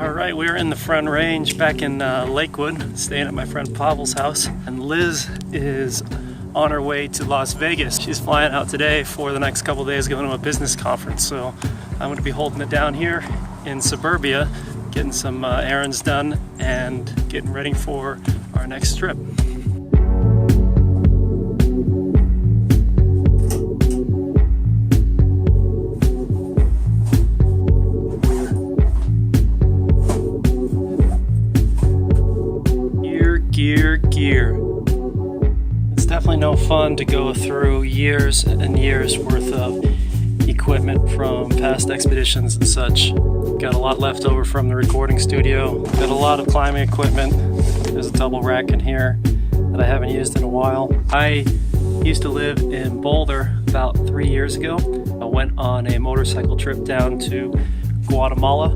All right, we're in the Front Range back in Lakewood, staying at my friend Pavel's house. And Liz is on her way to Las Vegas. She's flying out today for the next couple days, going to a business conference. So I'm gonna be holding it down here in suburbia, getting some errands done and getting ready for our next trip. Gear. It's definitely no fun to go through years and years worth of equipment from past expeditions and such. Got a lot left over from the recording studio. Got a lot of climbing equipment. There's a double rack in here that I haven't used in a while. I used to live in Boulder about 3 years ago. I went on a motorcycle trip down to Guatemala,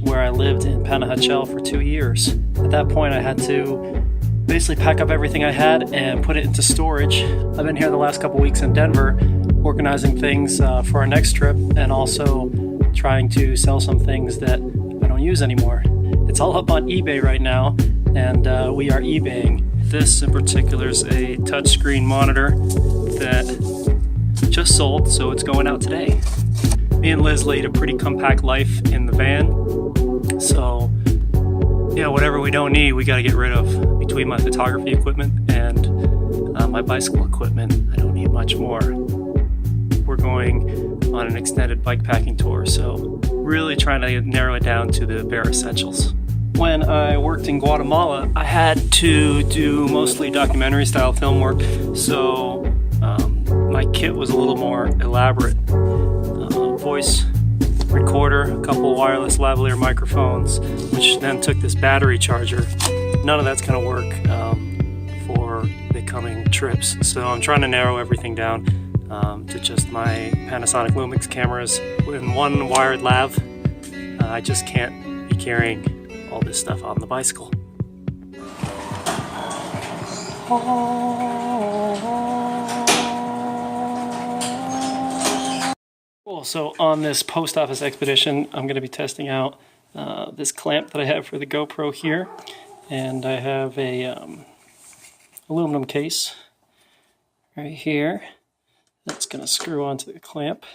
where I lived in Panajachel for 2 years. At that point, I had to basically pack up everything I had and put it into storage. I've been here the last couple weeks in Denver, organizing things for our next trip, and also trying to sell some things that I don't use anymore. It's all up on eBay right now, and we are eBaying. This in particular is a touchscreen monitor that just sold, so it's going out today. Me and Liz lead a pretty compact life in the van, so yeah, whatever we don't need, we got to get rid of. Between my photography equipment and my bicycle equipment, I don't need much more. We're going on an extended bike packing tour, so really trying to narrow it down to the bare essentials. When I worked in Guatemala, I had to do mostly documentary style film work, so my kit was a little more elaborate. Voice recorder, a couple wireless lavalier microphones, which then took this battery charger. None of that's going to work for the coming trips, so I'm trying to narrow everything down to just my Panasonic Lumix cameras with one wired lav. I just can't be carrying all this stuff on the bicycle. Cool, so on this post office expedition, I'm going to be testing out this clamp that I have for the GoPro here. And I have a aluminum case right here that's going to screw onto the clamp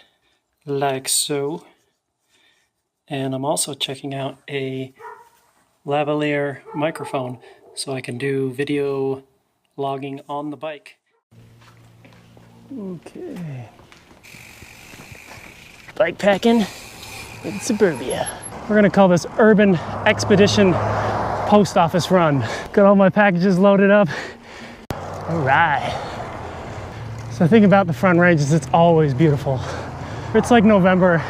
like so. And I'm also checking out a lavalier microphone so I can do video logging on the bike. Okay. Bike packing in suburbia. We're going to call this Urban Expedition Post Office Run. Got all my packages loaded up. All right. So the thing about the Front Range is it's always beautiful. It's like November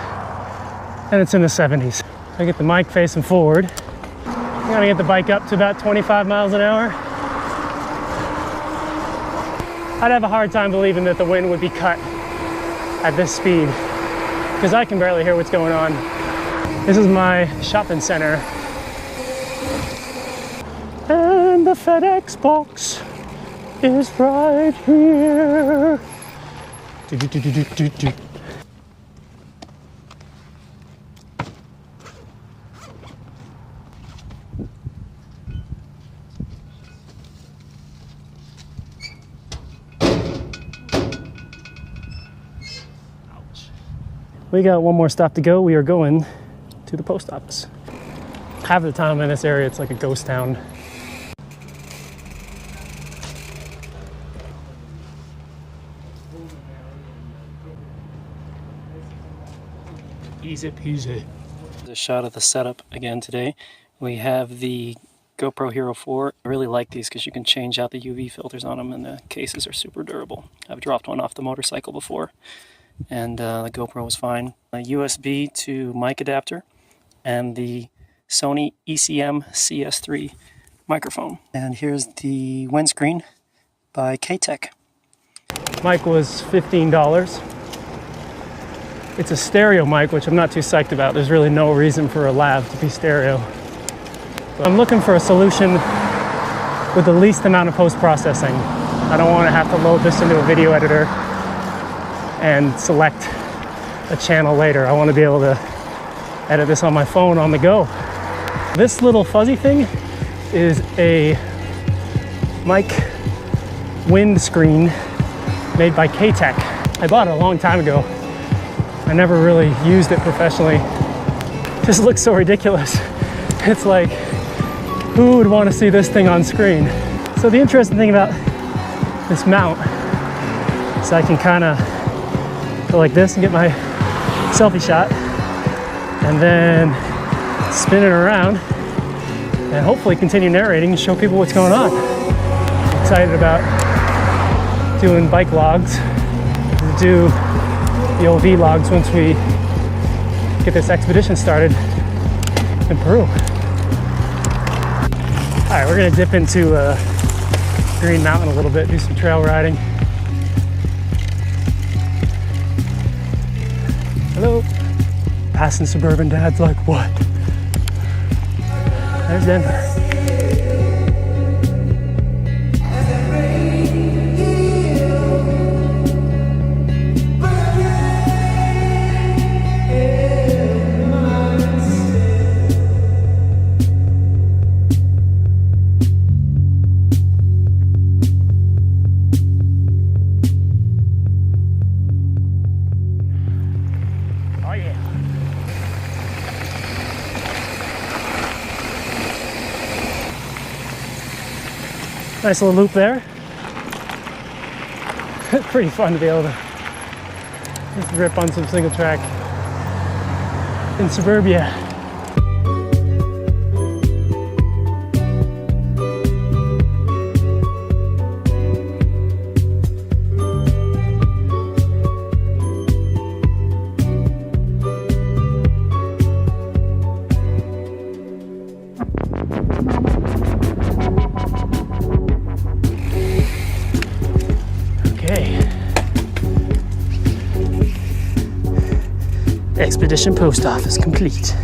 and it's in the 70s. I get the mic facing forward. I'm gonna get the bike up to about 25 miles an hour. I'd have a hard time believing that the wind would be cut at this speed because I can barely hear what's going on. This is my shopping center. And the FedEx box is right here. We got one more stop to go. We are going to the post office. Half the time in this area, it's like a ghost town. Easy peasy. There's a shot of the setup again today. We have the GoPro Hero4. I really like these because you can change out the UV filters on them and the cases are super durable. I've dropped one off the motorcycle before and the GoPro was fine. A USB to mic adapter and the Sony ECM-CS3 microphone. And here's the windscreen by KTFLTB. Mic was $15. It's a stereo mic, which I'm not too psyched about. There's really no reason for a lav to be stereo. But I'm looking for a solution with the least amount of post-processing. I don't want to have to load this into a video editor and select a channel later. I want to be able to edit this on my phone on the go. This little fuzzy thing is a mic windscreen made by Tek. I bought it a long time ago. I never really used it professionally. It just looks so ridiculous. It's like, who would want to see this thing on screen? So the interesting thing about this mount is I can kind of go like this and get my selfie shot, and then spin it around and hopefully continue narrating and show people what's going on. I'm excited about doing bike logs, do the old vlogs once we get this expedition started in Peru. All right, we're gonna dip into Green Mountain a little bit, do some trail riding. Hello. Passing suburban dads like, what? There's Denver. Nice little loop there. Pretty fun to be able to just rip on some single track in suburbia. Expedition post office complete.